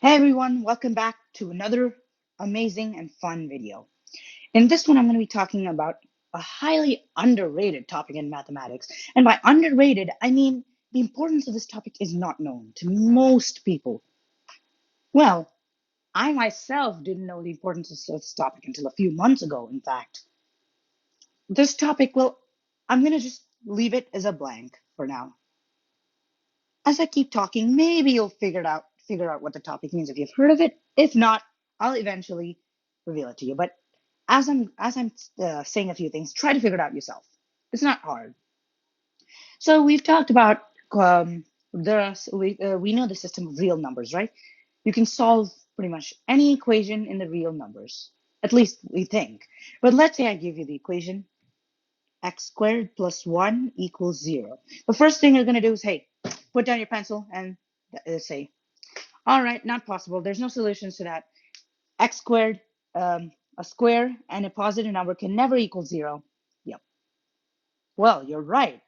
Hey everyone, welcome back to another amazing and fun video. In this one, I'm going to be talking about a highly underrated topic in mathematics. And by underrated, I mean the importance of this topic is not known to most people. Well, I myself didn't know the importance of this topic until a few months ago, in fact. This topic, well, I'm going to just leave it as a blank for now. As I keep talking, maybe you'll figure out what the topic means if you've heard of it. If not, I'll eventually reveal it to you. But as I'm saying a few things, try to figure it out yourself. It's not hard. So we've talked about we know the system of real numbers, right? You can solve pretty much any equation in the real numbers. At least we think. But let's say I give you the equation x squared plus 1 equals 0. The first thing you're going to do is, hey, put down your pencil and say, all right, not possible. There's no solutions to that. X squared, a square and a positive number can never equal 0. Yep. Well, you're right.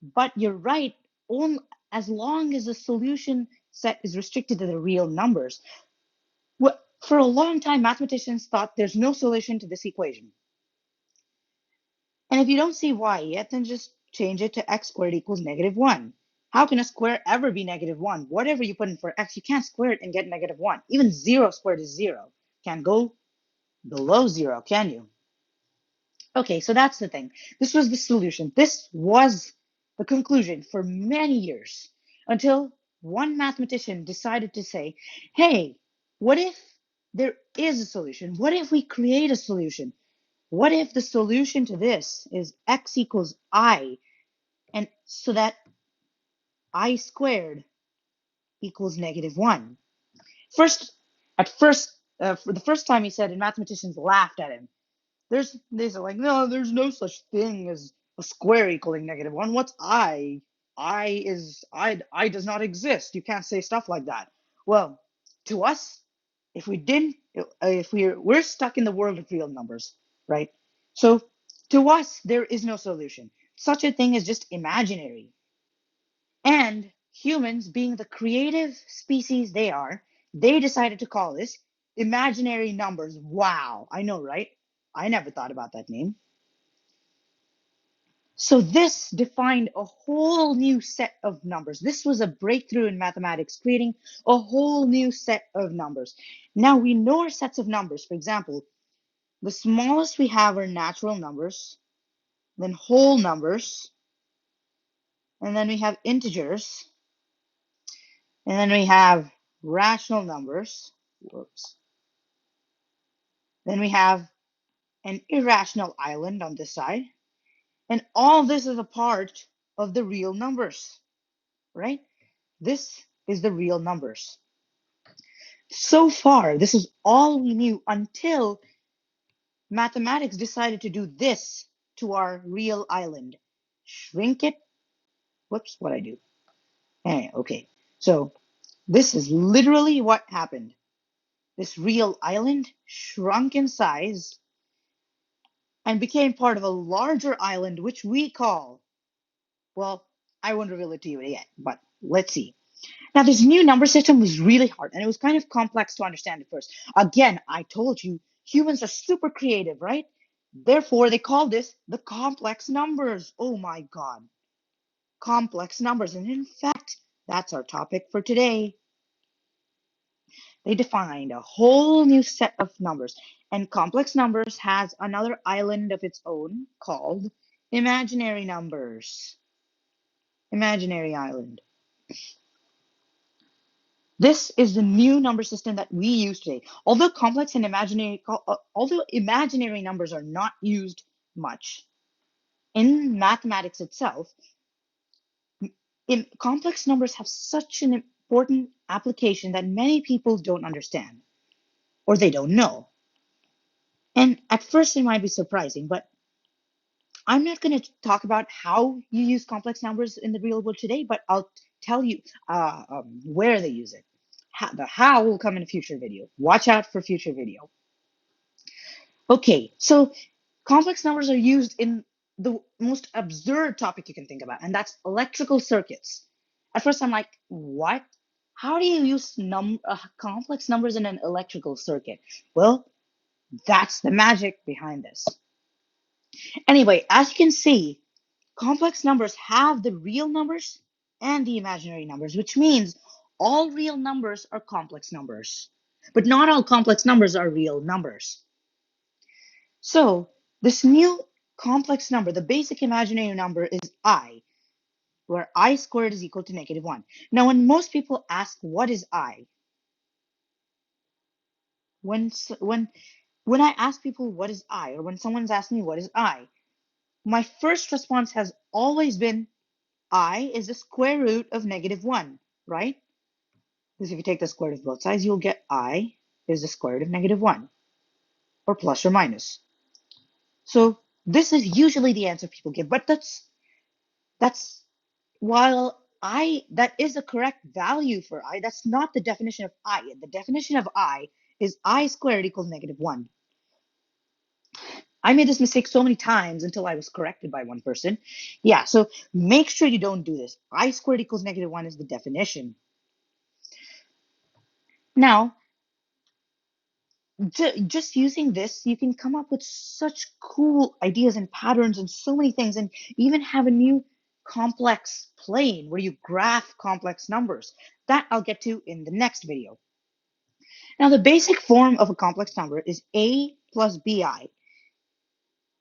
But you're right only as long as the solution set is restricted to the real numbers. For a long time, mathematicians thought there's no solution to this equation. And if you don't see why yet, then just change it to x squared equals negative 1. How can a square ever be negative 1? Whatever you put in for x, you can't square it and get negative 1. Even 0 squared is 0. Can't go below 0, can you? Okay, so that's the thing. This was the solution. This was the conclusion for many years until one mathematician decided to say, hey, what if there is a solution? What if we create a solution? What if the solution to this is x equals I, and so that I squared equals negative 1? First, for the first time he said, and mathematicians laughed at him. They said like, no, there's no such thing as a square equaling negative 1. What's I? I does not exist. You can't say stuff like that. Well, to us, if we didn't, if we're stuck in the world of real numbers, right? So to us, there is no solution. Such a thing is just imaginary. And humans, being the creative species they are, they decided to call this imaginary numbers. Wow, I know, right? I never thought about that name. So this defined a whole new set of numbers. This was a breakthrough in mathematics, creating a whole new set of numbers. Now we know our sets of numbers. For example, the smallest we have are natural numbers, then whole numbers, and then we have integers, and then we have rational numbers. Whoops. Then we have an irrational island on this side. And all this is a part of the real numbers, right? This is the real numbers. So far, this is all we knew until mathematics decided to do this to our real island. Shrink it. Whoops, what I do? Anyway, okay. So this is literally what happened. This real island shrunk in size and became part of a larger island, which we call, well, I won't reveal it to you yet, but let's see. Now, this new number system was really hard and it was kind of complex to understand at first. Again, I told you, humans are super creative, right? Therefore, they call this the complex numbers. Oh my God. Complex numbers. And in fact, that's our topic for today. They defined a whole new set of numbers. And complex numbers has another island of its own called imaginary numbers. Imaginary island. This is the new number system that we use today. Although complex and although imaginary numbers are not used much in mathematics itself, complex numbers have such an important application that many people don't understand or they don't know. And at first, it might be surprising, but I'm not going to talk about how you use complex numbers in the real world today, but I'll tell you where they use it. The how will come in a future video. Watch out for future video. Okay, so complex numbers are used in the most absurd topic you can think about, and that's electrical circuits. At first, I'm like, what? How do you use complex numbers in an electrical circuit? Well, that's the magic behind this. Anyway, as you can see, complex numbers have the real numbers and the imaginary numbers, which means all real numbers are complex numbers. But not all complex numbers are real numbers. So, this new complex number, the basic imaginary number, is I, where I squared is equal to -1. Now, when most people ask, what is I? When I ask people what is I, or when someone's asked me what is I, my first response has always been I is the square root of -1, right? Because if you take the square root of both sides, you'll get I is the square root of -1, or plus or minus. So this is usually the answer people give, but that's while that is a correct value for I, that's not the definition of I. The definition of I is I squared equals -1. I made this mistake so many times until I was corrected by one person. Yeah, so make sure you don't do this. I squared equals -1 is the definition. Now, just using this, you can come up with such cool ideas and patterns and so many things, and even have a new complex plane where you graph complex numbers. That I'll get to in the next video. Now, the basic form of a complex number is a plus bi.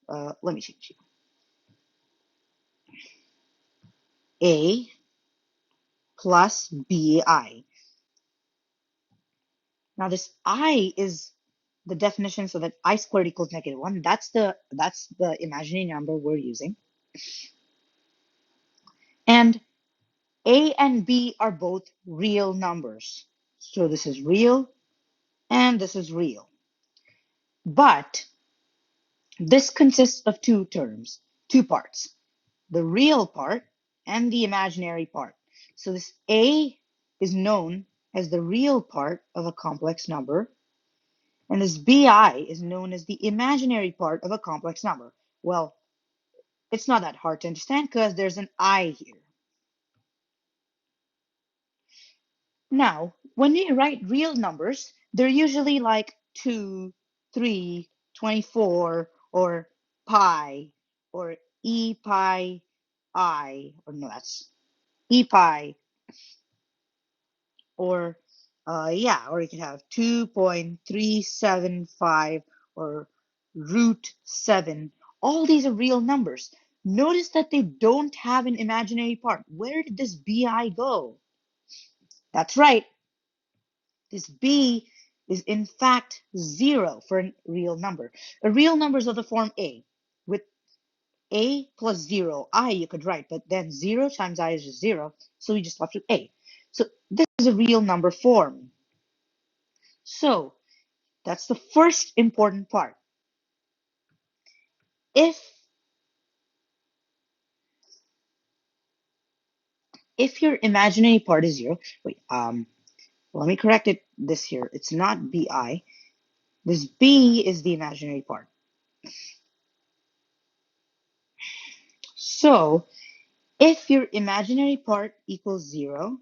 Let me change it. A plus bi. Now, this I is the definition, so that I squared equals -1. That's the imaginary number we're using. And A and B are both real numbers. So this is real and this is real. But this consists of two terms, two parts, the real part and the imaginary part. So this A is known as the real part of a complex number, and this BI is known as the imaginary part of a complex number. Well, it's not that hard to understand because there's an I here. Now, when we write real numbers, they're usually like 2, 3, 24, or pi, or e pi I, or no, that's e pi, or yeah, or you can have 2.375 or √7. All these are real numbers. Notice that they don't have an imaginary part. Where did this bi go? That's right. This b is in fact 0 for a real number. A real number is of the form a. With a plus 0, I you could write, but then 0 times I is just 0, so we just left with a. So this is a real number form. So that's the first important part. If your imaginary part is 0, wait, let me correct it this here. It's not bi. This b is the imaginary part. So if your imaginary part equals 0,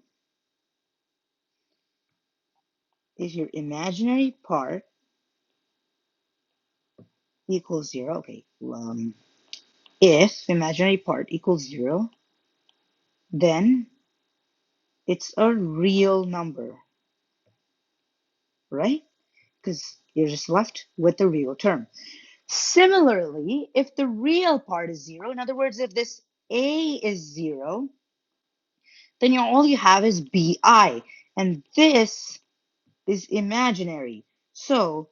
if your imaginary part equals 0, okay, if imaginary part equals 0, then it's a real number, right? Because you're just left with the real term. Similarly, if the real part is 0, in other words, if this a is 0, then all you have is bi, and this is imaginary. So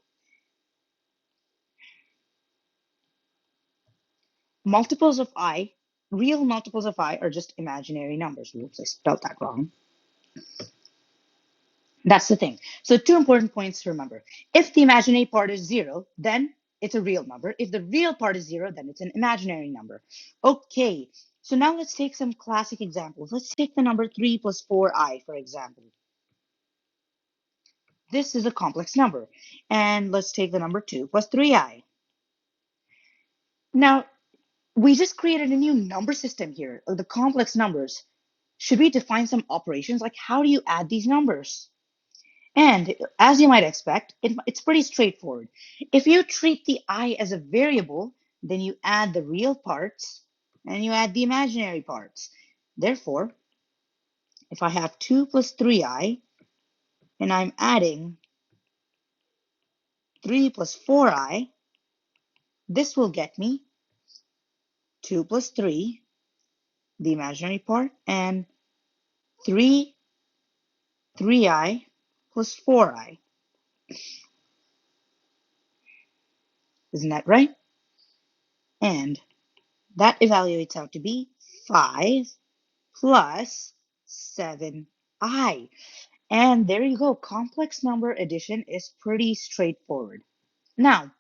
multiples of I, real multiples of I, are just imaginary numbers. Oops, I spelled that wrong. That's the thing. So 2 important points to remember. If the imaginary part is 0, then it's a real number. If the real part is 0, then it's an imaginary number. Okay, so now let's take some classic examples. Let's take the number 3 plus 4i, for example. This is a complex number. And let's take the number 2 plus 3i. Now, we just created a new number system here, of the complex numbers. should we define some operations? Like, how do you add these numbers? And as you might expect, it's pretty straightforward. If you treat the I as a variable, then you add the real parts and you add the imaginary parts. Therefore, if I have 2 plus 3i, and I'm adding 3 plus 4i, this will get me 2 plus 3, the imaginary part, and 3i plus 4i. Isn't that right? And that evaluates out to be 5 plus 7i. And there you go. Complex number addition is pretty straightforward. Now,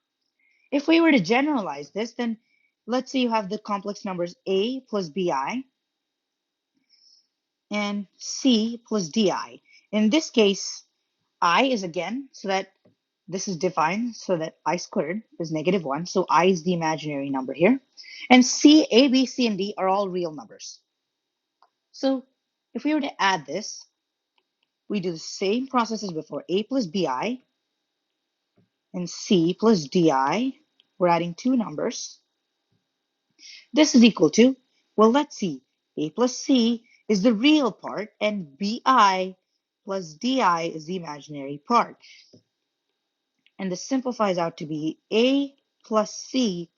if we were to generalize this, then let's say you have the complex numbers a plus bi and c plus di. In this case, I is again, so that this is defined so that I squared is -1. So I is the imaginary number here. And C, A, B, C, and D are all real numbers. So if we were to add this, we do the same process as before. A plus BI and C plus DI. We're adding two numbers. This is equal to, well, let's see. A plus C is the real part and BI plus DI is the imaginary part. And this simplifies out to be A plus C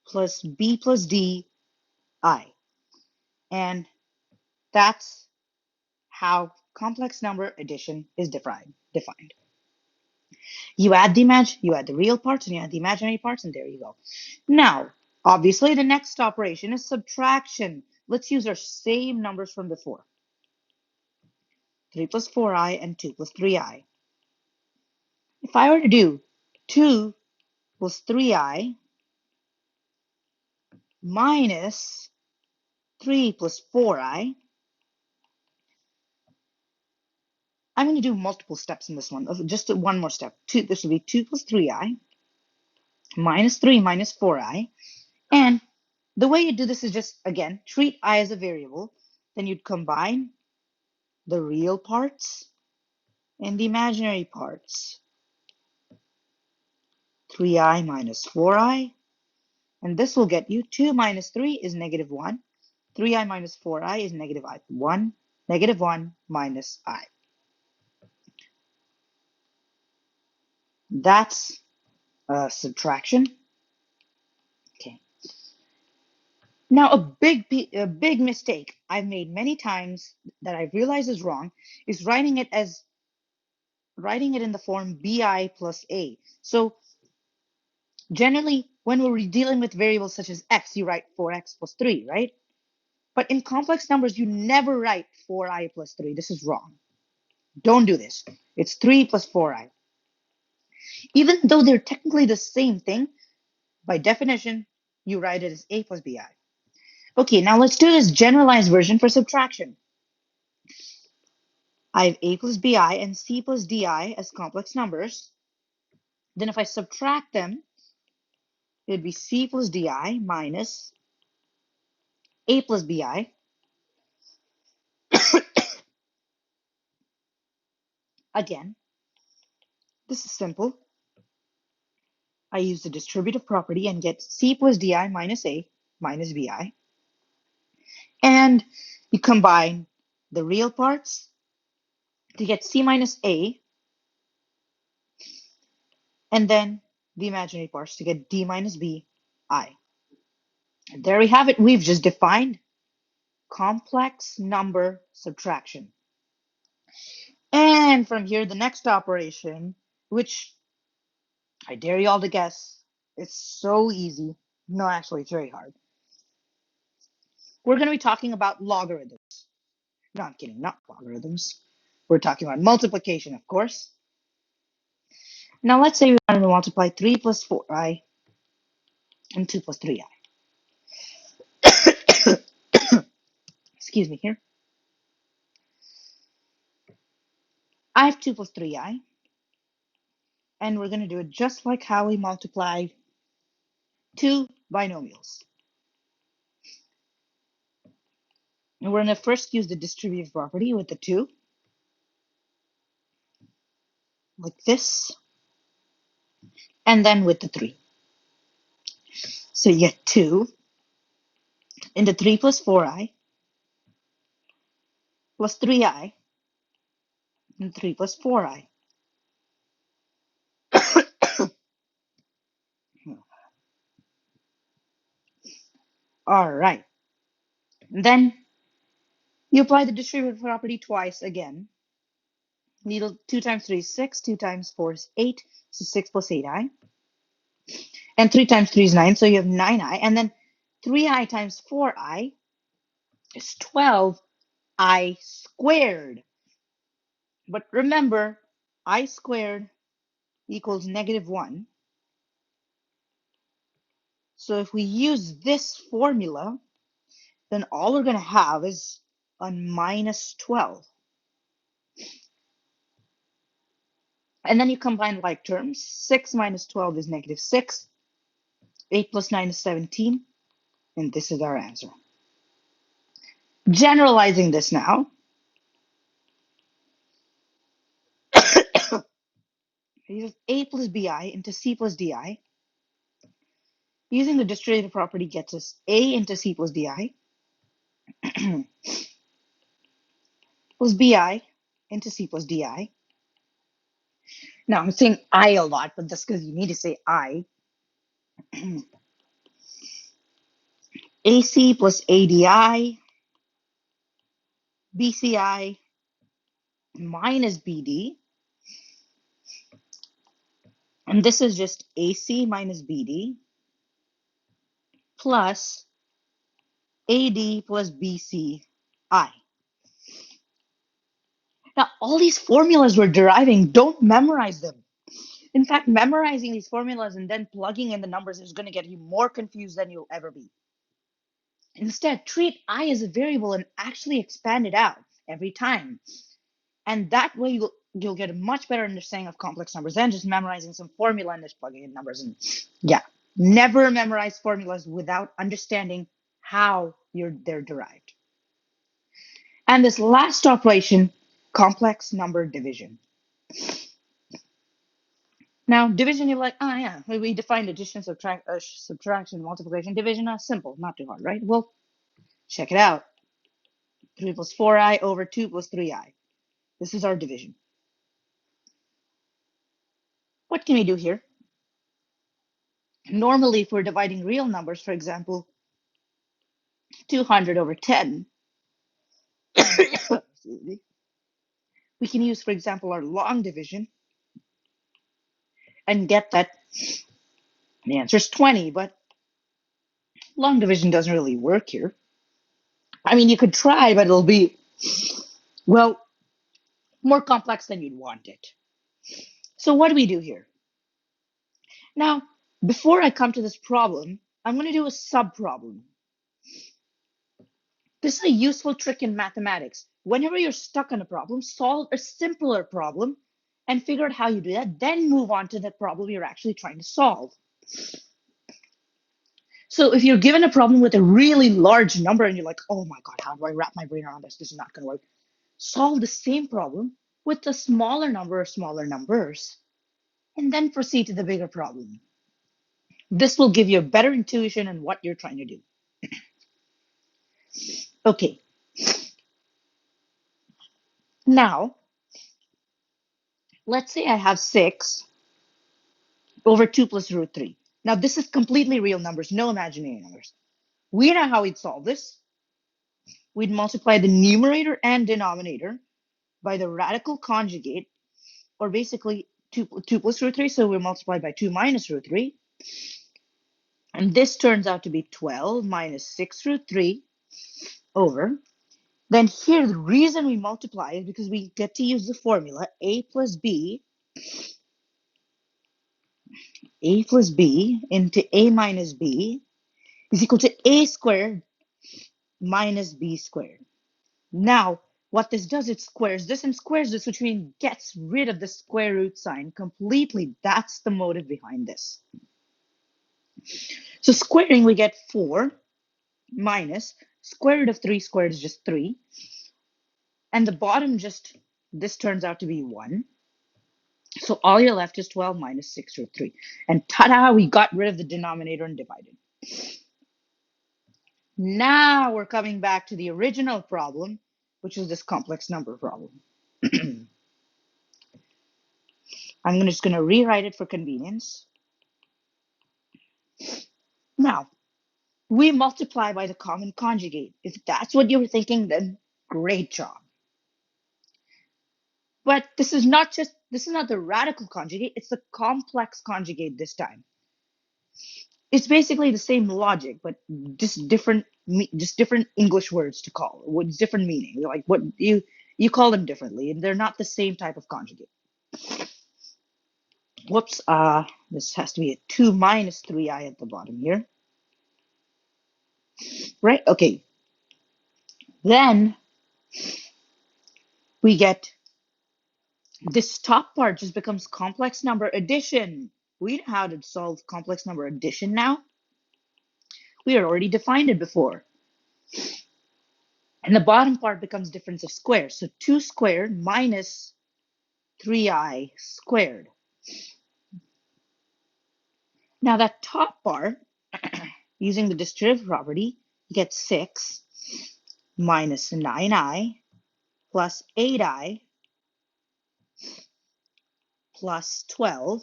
plus B plus D I. And that's how complex number addition is defined. You add the real parts and you add the imaginary parts, and there you go. Now, obviously, the next operation is subtraction. Let's use our same numbers from before. 3 plus 4i and 2 plus 3i. If I were to do 2 plus 3i minus 3 plus 4i, I'm going to do multiple steps in this one. Just one more step. This will be 2 plus 3i minus 3 minus 4i. And the way you do this is just, again, treat I as a variable. Then you'd combine the real parts and the imaginary parts. 3i minus 4i. And this will get you 2 minus 3 is -1. 3i minus 4i is -1. -1 minus I. That's subtraction. Okay. Now, a big mistake I've made many times that I've realized is wrong is writing it in the form bi plus a. So generally, when we're dealing with variables such as x, you write 4x plus 3, right? But in complex numbers, you never write 4i plus 3. This is wrong. Don't do this. It's 3 plus 4i. Even though they're technically the same thing, by definition, you write it as a plus bi. Okay, now let's do this generalized version for subtraction. I have a plus bi and c plus di as complex numbers. Then if I subtract them, it'd be c plus di minus a plus bi. Again, this is simple. I use the distributive property and get c plus di minus a minus bi. And you combine the real parts to get c minus a, and then the imaginary parts to get d minus b I. And there we have it. We've just defined complex number subtraction. And from here, the next operation, which I dare you all to guess, it's so easy. No, actually, it's very hard. We're going to be talking about logarithms. No, I'm kidding, not logarithms. We're talking about multiplication, of course. Now, let's say we wanted to multiply 3 plus 4i and 2 plus 3i. Excuse me here. I have 2 plus 3i. And we're going to do it just like how we multiply two binomials. And we're going to first use the distributive property with the 2, like this, and then with the 3. So you get 2 into 3 plus 4i plus 3i and 3 plus 4i. All right. And then you apply the distributive property twice again. 2 times 3 is 6, 2 times 4 is 8, so 6 plus 8i. And 3 times 3 is 9, so you have 9i. And then 3i times 4i is 12i squared. But remember, I squared equals -1. So if we use this formula, then all we're going to have is a -12. And then you combine like terms. 6 minus 12 is -6. 8 plus 9 is 17. And this is our answer. Generalizing this now, use a plus bi into c plus di. Using the distributive property gets us a into c plus di plus bi into c plus di. Now I'm saying I a lot, but that's because you need to say I. AC plus ADI, BCI minus BD. And this is just AC minus BD plus AD plus BCI. Now, all these formulas we're deriving, don't memorize them. In fact, memorizing these formulas and then plugging in the numbers is going to get you more confused than you'll ever be. Instead, treat I as a variable and actually expand it out every time. And that way you'll get a much better understanding of complex numbers than just memorizing some formula and just plugging in numbers. And yeah, never memorize formulas without understanding how they're derived. And this last operation, complex number division. Now, division, you're like, oh yeah, we defined addition, subtraction, multiplication, division. Simple, not too hard, right? Well, check it out. 3 plus 4i over 2 plus 3i. This is our division. What can we do here? Normally, if we're dividing real numbers, for example, 200 over 10, we can use, for example, our long division and get that the answer is 20, but long division doesn't really work here. I mean, you could try, but it'll be, well, more complex than you'd want it. So what do we do here? Now, before I come to this problem, I'm going to do a sub-problem. This is a useful trick in mathematics. Whenever you're stuck on a problem, solve a simpler problem and figure out how you do that, then move on to the problem you're actually trying to solve. So if you're given a problem with a really large number and you're like, oh my God, how do I wrap my brain around this? This is not going to work. Solve the same problem with a smaller number or smaller numbers, and then proceed to the bigger problem. This will give you a better intuition on what you're trying to do. Okay. Now, let's say I have 6 over 2 plus root 3. Now, this is completely real numbers, no imaginary numbers. We know how we'd solve this. We'd multiply the numerator and denominator by the radical conjugate, or basically 2 plus root 3, so we multiply by 2 minus root 3. And this turns out to be 12 minus 6 root 3 over. Then here, the reason we multiply is because we get to use the formula a plus b into a minus b is equal to a squared minus b squared. Now, what this does, it squares this and squares this, which means gets rid of the square root sign completely. That's the motive behind this. So squaring, we get 4 minus Square root of 3 squared is just 3. And the bottom this turns out to be 1. So all you're left is 12 minus 6 root 3. And ta-da, we got rid of the denominator and divided. Now we're coming back to the original problem, which is this complex number problem. I'm just going to rewrite it for convenience. Now, we multiply by the common conjugate. If that's what you were thinking, then great job. But this is not the radical conjugate, it's the complex conjugate this time. It's basically the same logic, but just different English words to call it. What's different meaning? Like what you call them differently, and they're not the same type of conjugate. Whoops, this has to be a 2 minus 3i at the bottom here. Right? Okay. Then we get this top part just becomes complex number addition. We know how to solve complex number addition now. We had already defined it before. And the bottom part becomes difference of squares. So 2 squared minus 3i squared. Now that top part, using the distributive property, you get 6 minus 9i plus 8i plus 12.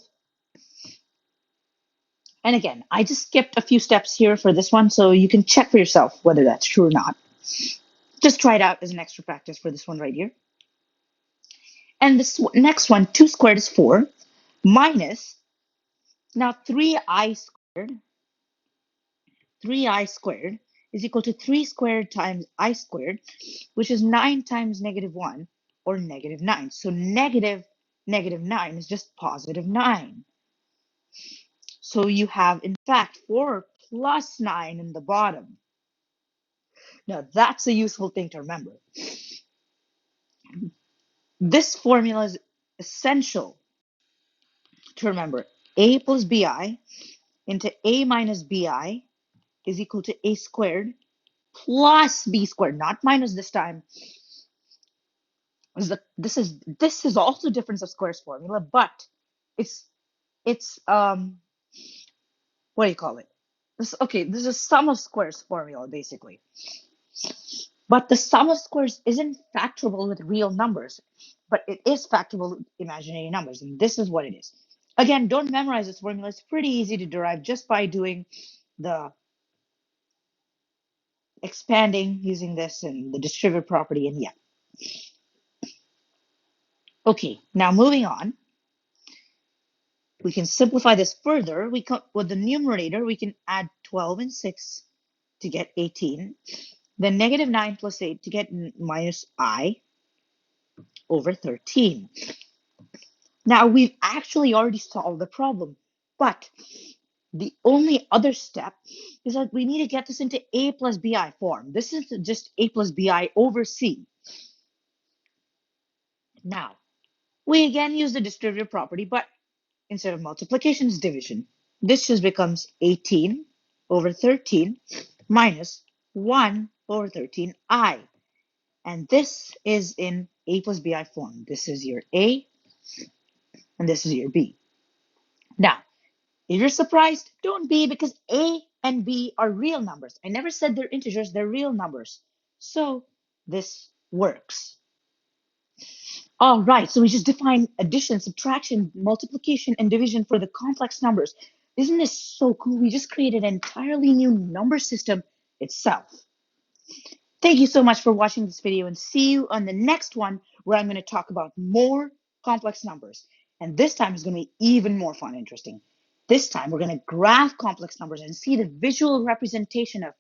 And again, I just skipped a few steps here for this one, so you can check for yourself whether that's true or not. Just try it out as an extra practice for this one right here. And this next one, 2 squared is 4, minus, now 3i squared. 3i squared is equal to 3 squared times I squared, which is 9 times negative 1, or negative 9. So negative 9 is just positive 9. So you have, in fact, 4 plus 9 in the bottom. Now, that's a useful thing to remember. This formula is essential to remember. A plus bi into a minus bi is equal to a squared plus b squared, not minus this time. This is also difference of squares formula, but it's what do you call it? This is a sum of squares formula basically. But the sum of squares isn't factorable with real numbers, but it is factorable with imaginary numbers, and this is what it is. Again, don't memorize this formula. It's pretty easy to derive just by doing the expanding using this and the distributive property, and yeah. Okay, now moving on. We can simplify this further. With the numerator, we can add 12 and 6 to get 18. Then negative 9 plus 8 to get minus I over 13. Now, we've actually already solved the problem, but the only other step is that we need to get this into a plus bi form. This is just a plus bi over c. Now, we again use the distributive property, but instead of multiplication, it's division. This just becomes 18 over 13 minus 1 over 13i. And this is in a plus bi form. This is your a, and this is your b. Now, if you're surprised, don't be, because a and b are real numbers. I never said they're integers, they're real numbers. So this works. All right, so we just defined addition, subtraction, multiplication, and division for the complex numbers. Isn't this so cool? We just created an entirely new number system itself. Thank you so much for watching this video, and see you on the next one, where I'm going to talk about more complex numbers. And this time is going to be even more fun and interesting. This time we're going to graph complex numbers and see the visual representation of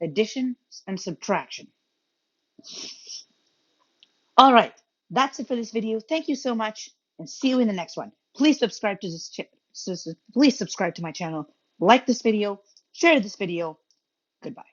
addition and subtraction. All right, that's it for this video. Thank you so much, and see you in the next one. Please subscribe to my channel, like this video, share this video. Goodbye.